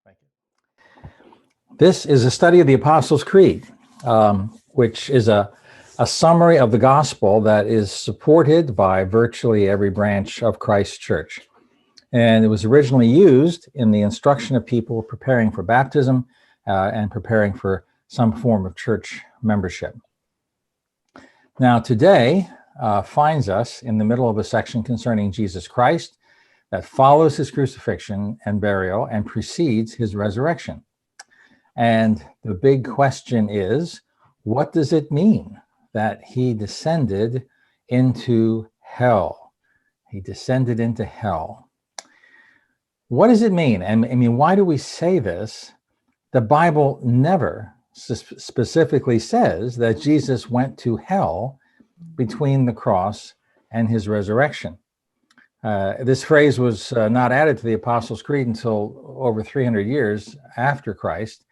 Thank you. This is a study of the Apostles' Creed, which is a summary of the gospel that is supported by virtually every branch of Christ's church. And it was originally used in the instruction of people preparing for baptism and preparing for some form of church membership. Now, today finds us in the middle of a section concerning Jesus Christ that follows his crucifixion and burial and precedes his resurrection. And the big question is, what does it mean that he descended into hell? He descended into hell. What does it mean? And I mean, why do we say this? The Bible never specifically says that Jesus went to hell between the cross and his resurrection. This phrase was not added to the Apostles' Creed until over 300 years after Christ.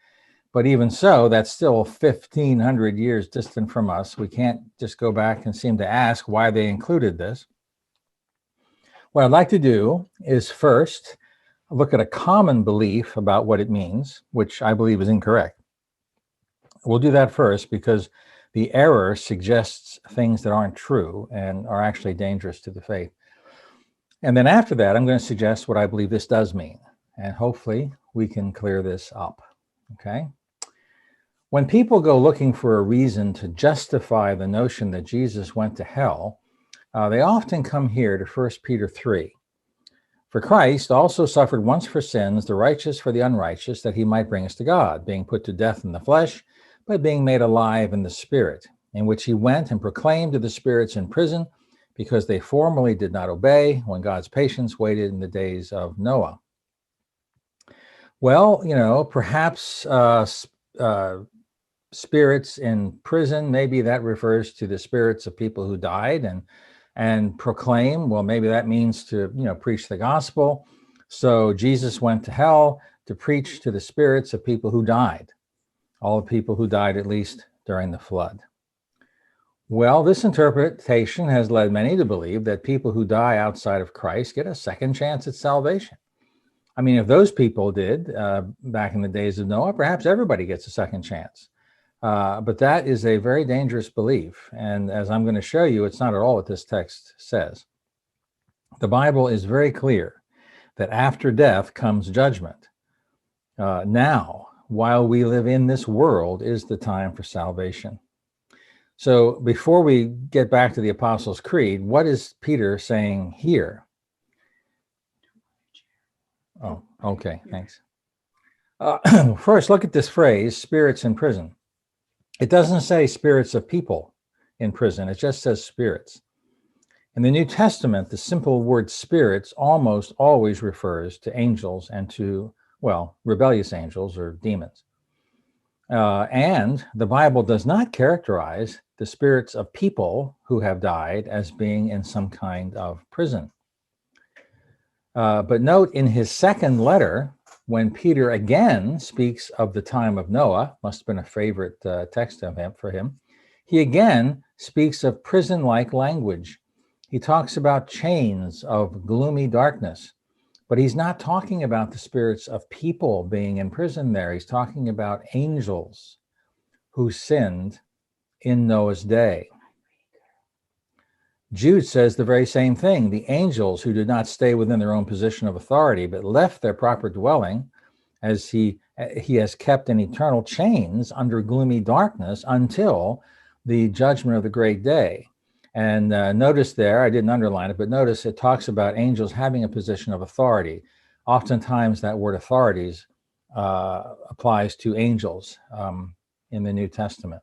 But even so, that's still 1,500 years distant from us. We can't just go back and seem to ask why they included this. What I'd like to do is first look at a common belief about what it means, which I believe is incorrect. We'll do that first because the error suggests things that aren't true and are actually dangerous to the faith. And then after that, I'm going to suggest what I believe this does mean. And hopefully we can clear this up. Okay? When people go looking for a reason to justify the notion that Jesus went to hell, they often come here to 1 Peter 3. For Christ also suffered once for sins, the righteous for the unrighteous, that he might bring us to God, being put to death in the flesh, but being made alive in the spirit, in which he went and proclaimed to the spirits in prison, because they formerly did not obey when God's patience waited in the days of Noah. Well, you know, perhaps spirits in prison, maybe that refers to the spirits of people who died, and proclaim, well, maybe that means to, you know, preach the gospel. So Jesus went to hell to preach to the spirits of people who died, all the people who died at least during the flood. Well, this interpretation has led many to believe that people who die outside of Christ get a second chance at salvation. I mean, if those people did back in the days of Noah, perhaps everybody gets a second chance. But that is a very dangerous belief. And as I'm going to show you, it's not at all what this text says. The Bible is very clear that after death comes judgment. Now, while we live in this world, is the time for salvation. So before we get back to the Apostles' Creed, what is Peter saying here? Oh, okay, thanks. First, look at this phrase, spirits in prison. It doesn't say spirits of people in prison. It just says spirits. In the New Testament, the simple word spirits almost always refers to angels and to, well, rebellious angels or demons. And the Bible does not characterize the spirits of people who have died as being in some kind of prison. But note in his second letter, when Peter again speaks of the time of Noah, must have been a favorite text for him, he again speaks of prison-like language. He talks about chains of gloomy darkness, but he's not talking about the spirits of people being in prison there. He's talking about angels who sinned in Noah's day. Jude says the very same thing. The angels who did not stay within their own position of authority, but left their proper dwelling, as he has kept in eternal chains under gloomy darkness until the judgment of the great day. And notice there, I didn't underline it, but notice it talks about angels having a position of authority. Oftentimes that word authorities applies to angels in the New Testament.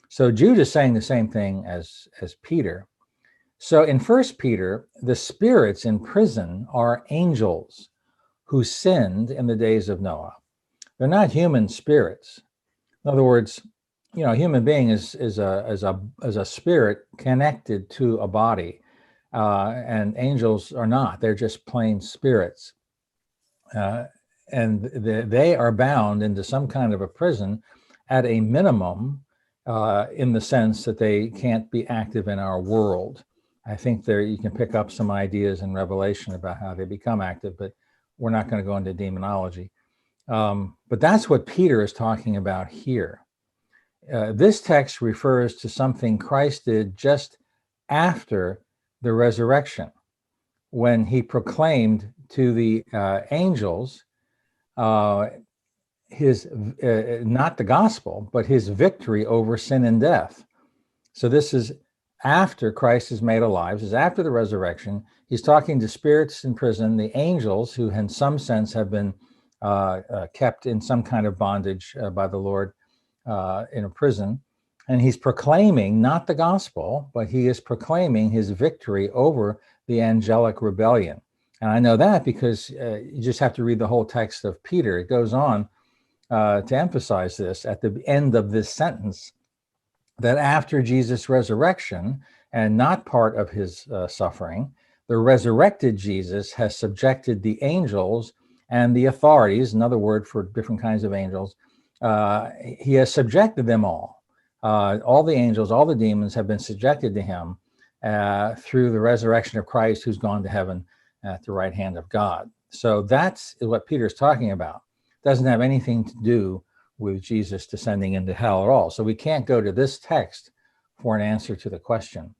So Jude is saying the same thing as Peter. So in 1 Peter, the spirits in prison are angels who sinned in the days of Noah. They're not human spirits. In other words, you know, a human being is a spirit connected to a body, and angels are not. They're just plain spirits. And they are bound into some kind of a prison at a minimum, in the sense that they can't be active in our world. I think there you can pick up some ideas in Revelation about how they become active, but we're not going to go into demonology. But that's what Peter is talking about here. This text refers to something Christ did just after the resurrection, when he proclaimed to the angels his not the gospel, but his victory over sin and death. So this is after Christ is made alive. This is after the resurrection. He's talking to spirits in prison, the angels, who in some sense have been kept in some kind of bondage by the Lord in a prison. And he's proclaiming not the gospel, but he is proclaiming his victory over the angelic rebellion. And I know that because you just have to read the whole text of Peter. It goes on to emphasize this at the end of this sentence, that after Jesus' resurrection, and not part of his suffering, the resurrected Jesus has subjected the angels and the authorities, another word for different kinds of angels, he has subjected them all. All the angels, all the demons have been subjected to him through the resurrection of Christ, who's gone to heaven at the right hand of God. So that's what Peter's talking about. It doesn't have anything to do with Jesus descending into hell at all. So we can't go to this text for an answer to the question,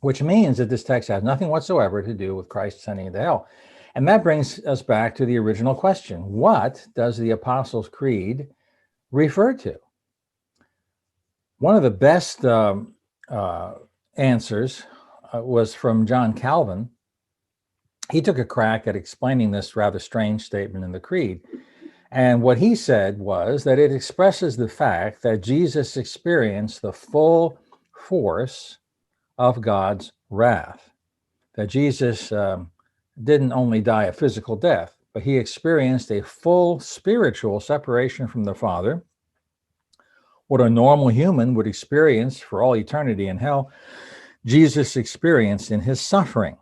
which means that this text has nothing whatsoever to do with Christ descending into hell. And that brings us back to the original question. What does the Apostles' Creed refer to? One of the best answers was from John Calvin. He took a crack at explaining this rather strange statement in the Creed. And what he said was that it expresses the fact that Jesus experienced the full force of God's wrath. That Jesus didn't only die a physical death, but he experienced a full spiritual separation from the Father. What a normal human would experience for all eternity in hell, Jesus experienced in his suffering.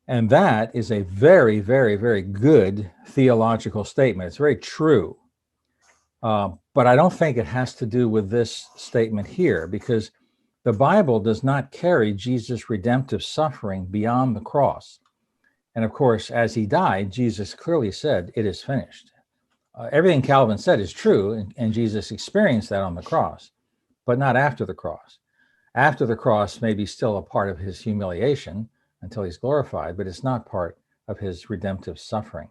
And that is a very, very, very good theological statement. It's very true. But I don't think it has to do with this statement here, because the Bible does not carry Jesus' redemptive suffering beyond the cross. And of course, as he died, Jesus clearly said, "It is finished." Everything Calvin said is true, and Jesus experienced that on the cross, but not after the cross. After the cross may be still a part of his humiliation until he's glorified, but it's not part of his redemptive suffering.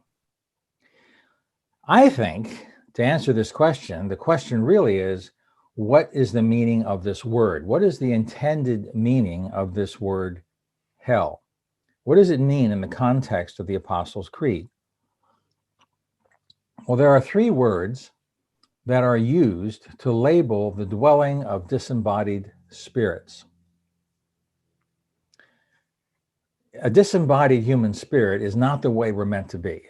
I think, to answer this question, the question really is, what is the meaning of this word? What is the intended meaning of this word hell? What does it mean in the context of the Apostles' Creed? Well, there are three words that are used to label the dwelling of disembodied spirits. A disembodied human spirit is not the way we're meant to be.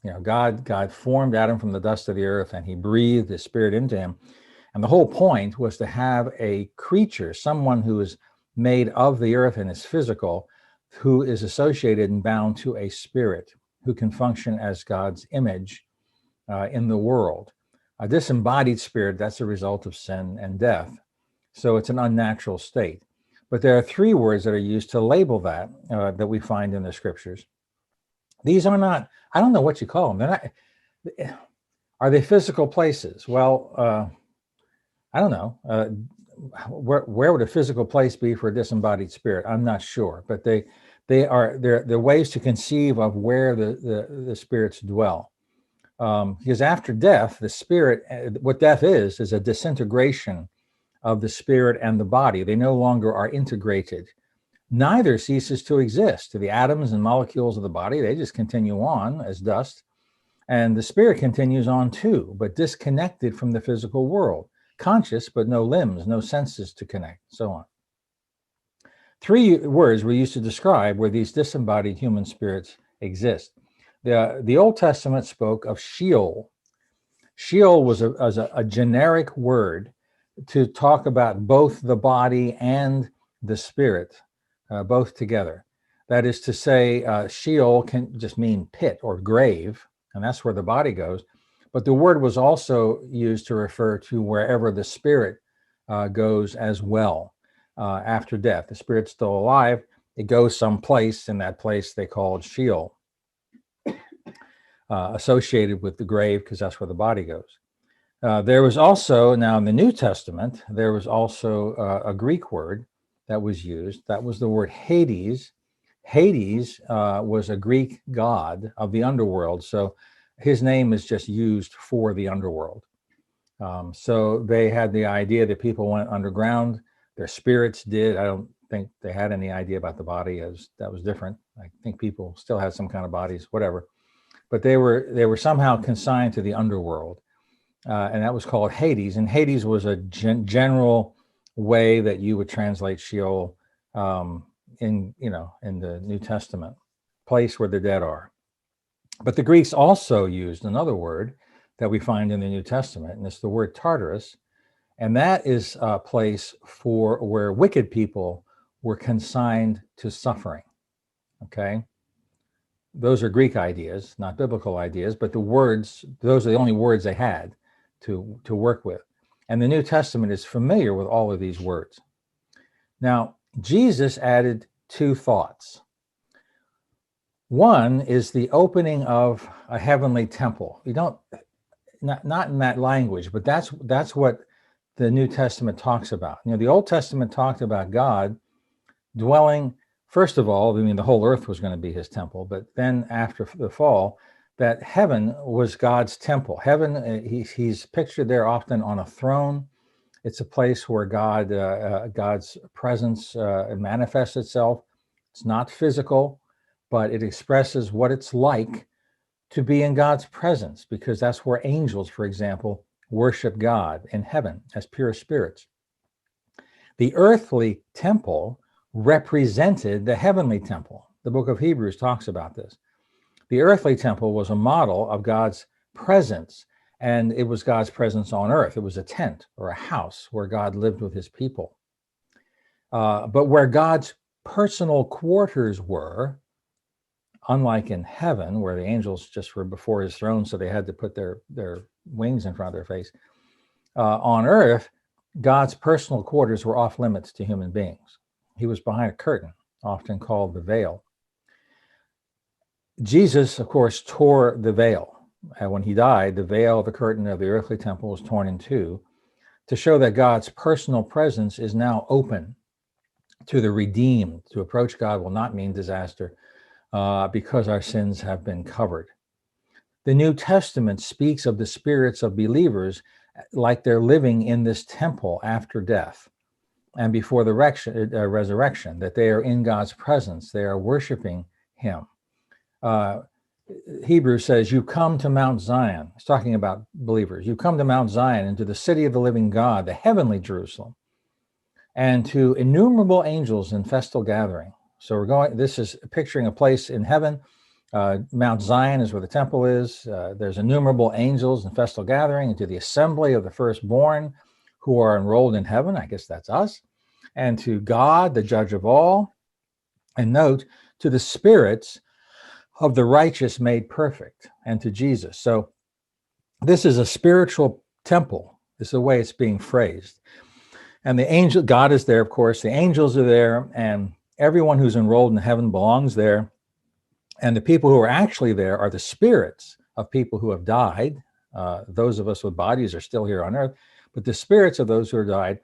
You know, God formed Adam from the dust of the earth, and he breathed his spirit into him. And the whole point was to have a creature, someone who is made of the earth and is physical, who is associated and bound to a spirit, who can function as God's image in the world. A disembodied spirit, that's a result of sin and death. So it's an unnatural state. But there are three words that are used to label that, that we find in the scriptures. These are not, I don't know what you call them. They're not, are they physical places? Well, I don't know. Where would a physical place be for a disembodied spirit? I'm not sure, but they're ways to conceive of where the spirits dwell. Because after death, the spirit, what death is a disintegration of the spirit and the body. They no longer are integrated. Neither ceases to exist. The atoms and molecules of the body, they just continue on as dust. And the spirit continues on too, but disconnected from the physical world. Conscious, but no limbs, no senses to connect, so on. Three words were used to describe where these disembodied human spirits exist. The Old Testament spoke of Sheol. Sheol was a generic word to talk about both the body and the spirit, both together. That is to say, Sheol can just mean pit or grave, and that's where the body goes. But the word was also used to refer to wherever the spirit goes as well after death. The spirit's still alive. It goes someplace, in that place they called Sheol. associated with the grave, because that's where the body goes. There was also, now in the New Testament, there was also a Greek word that was used. That was the word Hades. Hades was a Greek god of the underworld. So his name is just used for the underworld. So they had the idea that people went underground. Their spirits did. I don't think they had any idea about the body, as that was different. I think people still had some kind of bodies, whatever. But they were somehow consigned to the underworld. And that was called Hades. And Hades was a general way that you would translate Sheol in the New Testament, place where the dead are. But the Greeks also used another word that we find in the New Testament, and it's the word Tartarus. And that is a place for where wicked people were consigned to suffering. Okay. Those are Greek ideas, not biblical ideas, but the words, those are the only words they had to work with. And the New Testament is familiar with all of these words. Now, Jesus added two thoughts. One is the opening of a heavenly temple. You don't, not in that language, but that's what the New Testament talks about. The Old Testament talked about God dwelling, first of all, the whole earth was going to be his temple, but then after the fall, that heaven was God's temple. Heaven, he's pictured there often on a throne. It's a place where God's presence manifests itself. It's not physical, but it expresses what it's like to be in God's presence, because that's where angels, for example, worship God in heaven as pure spirits. The earthly temple represented the heavenly temple. The book of Hebrews talks about this. The earthly temple was a model of God's presence, and it was God's presence on earth. It was a tent or a house where God lived with his people. But where God's personal quarters were, unlike in heaven, where the angels just were before his throne, so they had to put their wings in front of their face, on earth, God's personal quarters were off limits to human beings. He was behind a curtain, often called the veil. Jesus, of course, tore the veil. When he died, the veil, the curtain of the earthly temple was torn in two to show that God's personal presence is now open to the redeemed. To approach God will not mean disaster because our sins have been covered. The New Testament speaks of the spirits of believers like they're living in this temple after death and before the resurrection, that they are in God's presence. They are worshiping him. Hebrews says, you come to Mount Zion. It's talking about believers. You come to Mount Zion and to the city of the living God, the heavenly Jerusalem, and to innumerable angels in festal gathering. So this is picturing a place in heaven. Mount Zion is where the temple is. There's innumerable angels in festal gathering, and to the assembly of the firstborn who are enrolled in heaven. I guess that's us. And to God, the judge of all. And note, to the spirits of the righteous made perfect, and to Jesus. So this is a spiritual temple. This is the way it's being phrased. And the God is there, of course. The angels are there, and everyone who's enrolled in heaven belongs there. And the people who are actually there are the spirits of people who have died. Those of us with bodies are still here on earth, but the spirits of those who have died,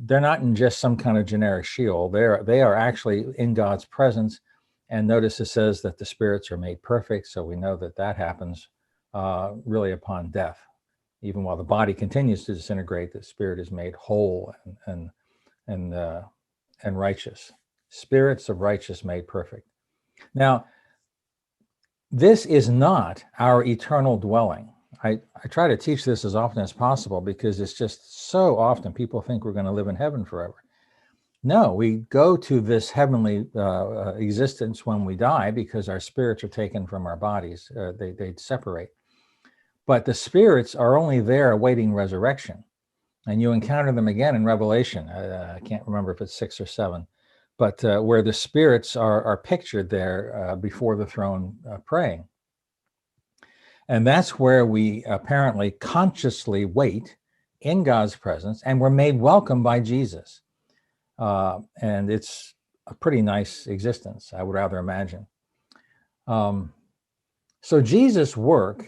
they're not in just some kind of generic Sheol. They are actually in God's presence. And notice it says that the spirits are made perfect. So we know that happens really upon death. Even while the body continues to disintegrate, the spirit is made whole and righteous. Spirits of righteous made perfect. Now, this is not our eternal dwelling. I try to teach this as often as possible because it's just so often people think we're going to live in heaven forever. No, we go to this heavenly existence when we die because our spirits are taken from our bodies. They separate. But the spirits are only there awaiting resurrection. And you encounter them again in Revelation. I can't remember if it's 6 or 7. But where the spirits are pictured there before the throne praying. And that's where we apparently consciously wait in God's presence, and we're made welcome by Jesus. And it's a pretty nice existence, I would rather imagine. So Jesus' work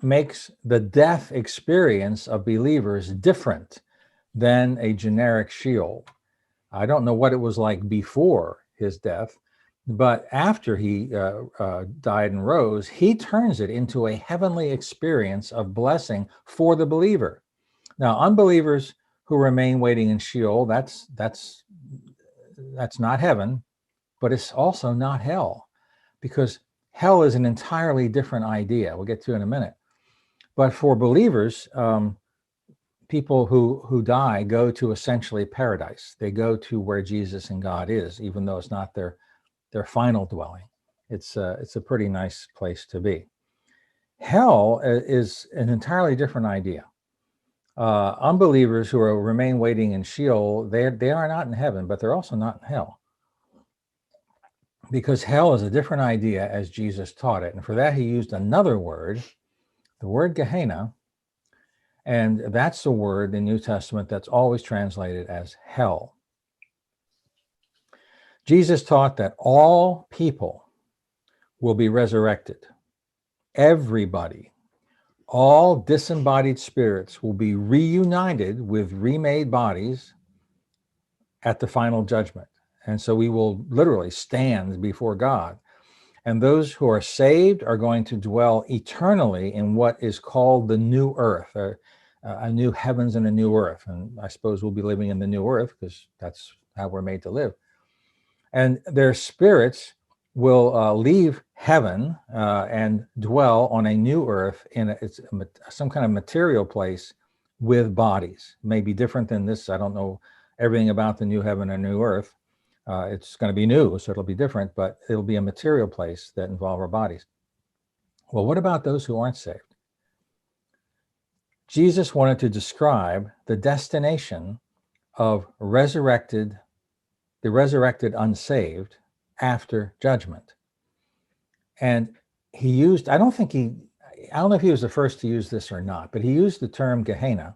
makes the death experience of believers different than a generic Sheol. I don't know what it was like before his death, but after he died and rose, he turns it into a heavenly experience of blessing for the believer. Now, unbelievers who remain waiting in Sheol, that's not heaven, but it's also not hell, because hell is an entirely different idea. We'll get to it in a minute. But for believers, people who die go to essentially paradise. They go to where Jesus and God is, even though it's not their final dwelling. It's a pretty nice place to be. Hell is an entirely different idea. Unbelievers who remain waiting in Sheol, they are not in heaven, but they're also not in hell, because hell is a different idea as Jesus taught it. And for that, he used another word, the word Gehenna, and that's the word in the New Testament that's always translated as hell. Jesus taught that all people will be resurrected. Everybody, all disembodied spirits will be reunited with remade bodies at the final judgment. And so we will literally stand before God. And those who are saved are going to dwell eternally in what is called the new earth, a new heavens and a new earth. And I suppose we'll be living in the new earth because that's how we're made to live. And their spirits will leave heaven and dwell on a new earth in some kind of material place with bodies. Maybe different than this. I don't know everything about the new heaven and new earth. It's going to be new, so it'll be different, but it'll be a material place that involve our bodies. Well, what about those who aren't saved? Jesus wanted to describe the destination of the resurrected unsaved after judgment. And he used, I don't know if he was the first to use this or not, but he used the term Gehenna,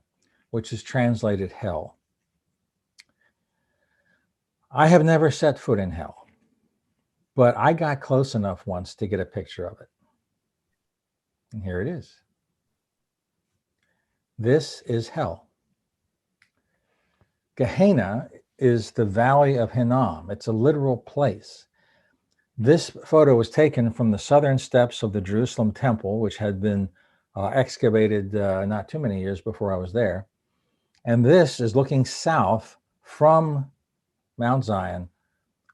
which is translated hell. I have never set foot in hell, but I got close enough once to get a picture of it. And here it is. This is hell. Gehenna is the valley of Hinnom. It's a literal place. This photo was taken from the southern steps of the Jerusalem temple, which had been excavated not too many years before I was there. And this is looking south from Mount Zion,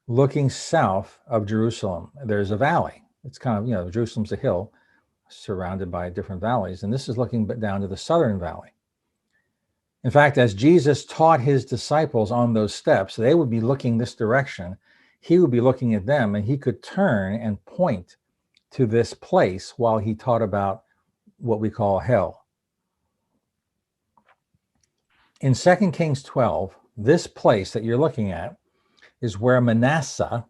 looking south of Jerusalem. There's a valley. It's kind of, Jerusalem's a hill surrounded by different valleys. And this is looking down to the southern valley. In fact, as Jesus taught his disciples on those steps, they would be looking this direction. He would be looking at them, and he could turn and point to this place while he taught about what we call hell. In 2 Kings 12, this place that you're looking at is where Manasseh,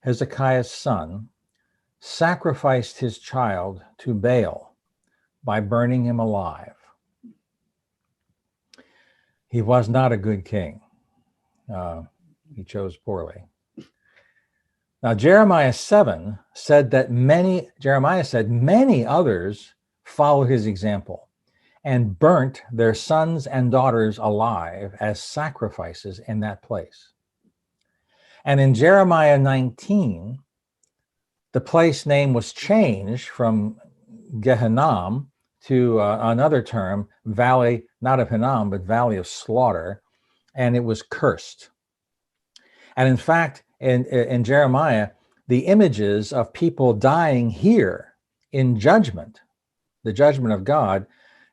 Hezekiah's son, sacrificed his child to Baal by burning him alive. He was not a good king. He chose poorly. Now, Jeremiah 7 said that many others followed his example and burnt their sons and daughters alive as sacrifices in that place. And in Jeremiah 19, the place name was changed from Gehenna to another term, Valley, not of Hinnom, but Valley of Slaughter, and it was cursed. And in fact, in Jeremiah, the images of people dying here in judgment, the judgment of God,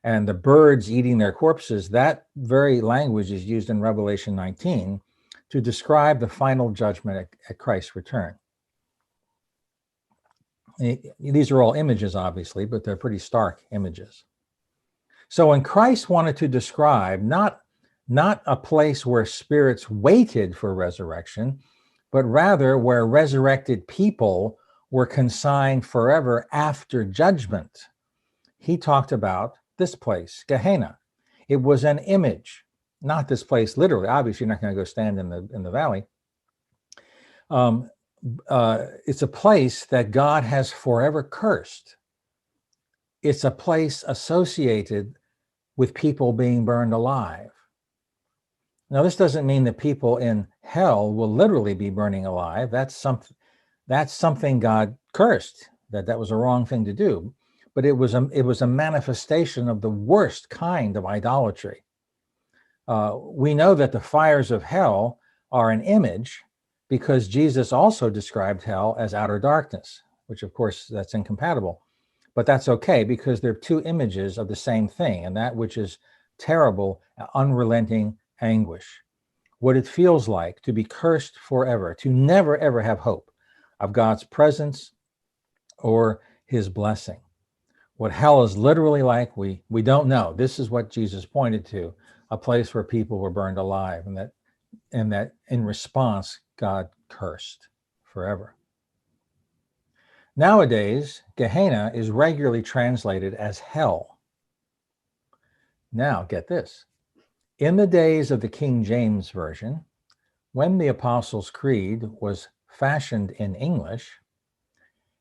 and the birds eating their corpses, that very language is used in Revelation 19 to describe the final judgment at Christ's return. These are all images, obviously, but they're pretty stark images. So when Christ wanted to describe not a place where spirits waited for resurrection, but rather where resurrected people were consigned forever after judgment, he talked about this place, Gehenna. It was an image, not this place literally. Obviously, you're not going to go stand in the valley. it's a place that God has forever cursed. It's a place associated with people being burned alive. Now, this doesn't mean that people in hell will literally be burning alive. That's something God cursed. That was a wrong thing to do. But it was a manifestation of the worst kind of idolatry. We know that the fires of hell are an image because Jesus also described hell as outer darkness, which of course that's incompatible. But that's okay because they're two images of the same thing, and that which is terrible, unrelenting anguish. What it feels like to be cursed forever, to never ever have hope of God's presence or his blessing. What hell is literally like, we don't know. This is what Jesus pointed to, a place where people were burned alive, and that in response, God cursed forever. Nowadays, Gehenna is regularly translated as hell. Now, get this. In the days of the King James Version, when the Apostles' Creed was fashioned in English,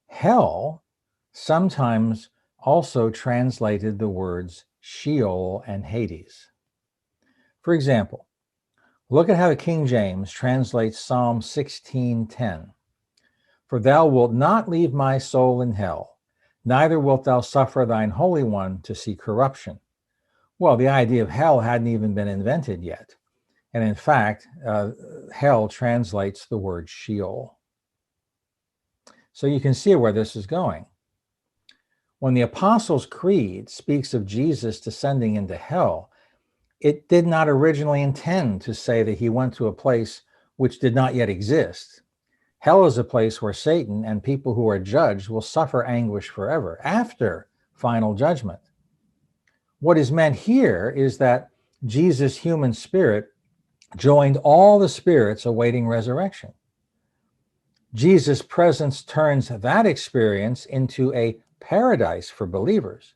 hell sometimes also translated the words Sheol and Hades. For example, look at how the King James translates Psalm 16:10. For thou wilt not leave my soul in hell, neither wilt thou suffer thine Holy One to see corruption. Well, the idea of hell hadn't even been invented yet. And in fact, hell translates the word Sheol. So you can see where this is going. When the Apostles' Creed speaks of Jesus descending into hell, it did not originally intend to say that he went to a place which did not yet exist. Hell is a place where Satan and people who are judged will suffer anguish forever after final judgment. What is meant here is that Jesus' human spirit joined all the spirits awaiting resurrection. Jesus' presence turns that experience into a paradise for believers,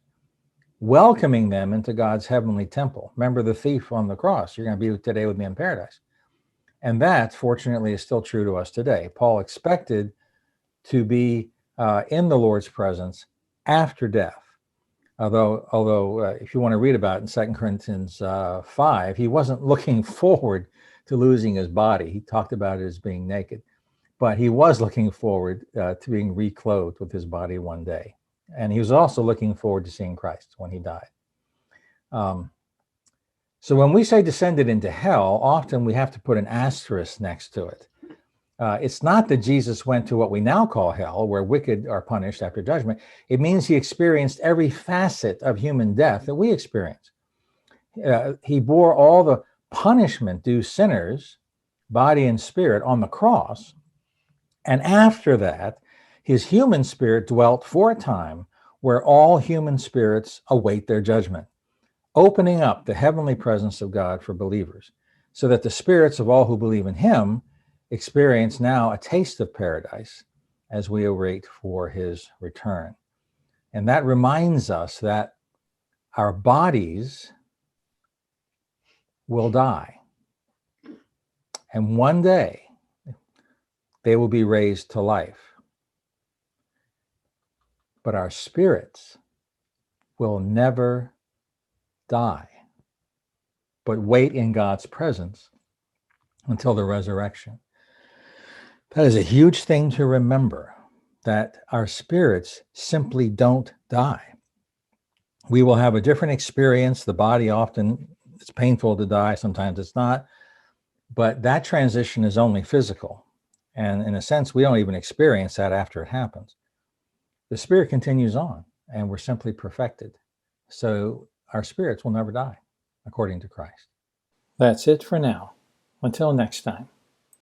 welcoming them into God's heavenly temple. Remember the thief on the cross, you're going to be today with me in paradise. And that, fortunately, is still true to us today. Paul expected to be in the Lord's presence after death. Although if you want to read about it in 2 Corinthians 5, he wasn't looking forward to losing his body. He talked about it as being naked. But he was looking forward to being reclothed with his body one day. And he was also looking forward to seeing Christ when he died. So when we say descended into hell, often we have to put an asterisk next to it. It's not that Jesus went to what we now call hell, where wicked are punished after judgment. It means he experienced every facet of human death that we experience. He bore all the punishment due sinners, body and spirit, on the cross. And after that, his human spirit dwelt for a time where all human spirits await their judgment, opening up the heavenly presence of God for believers, so that the spirits of all who believe in him experience now a taste of paradise as we await for his return. And that reminds us that our bodies will die. And one day they will be raised to life. But our spirits will never die, but wait in God's presence until the resurrection. That is a huge thing to remember, that our spirits simply don't die. We will have a different experience. The body often, it's painful to die, sometimes it's not, but that transition is only physical. And in a sense, we don't even experience that after it happens. The spirit continues on, and we're simply perfected. So our spirits will never die, according to Christ. That's it for now. Until next time.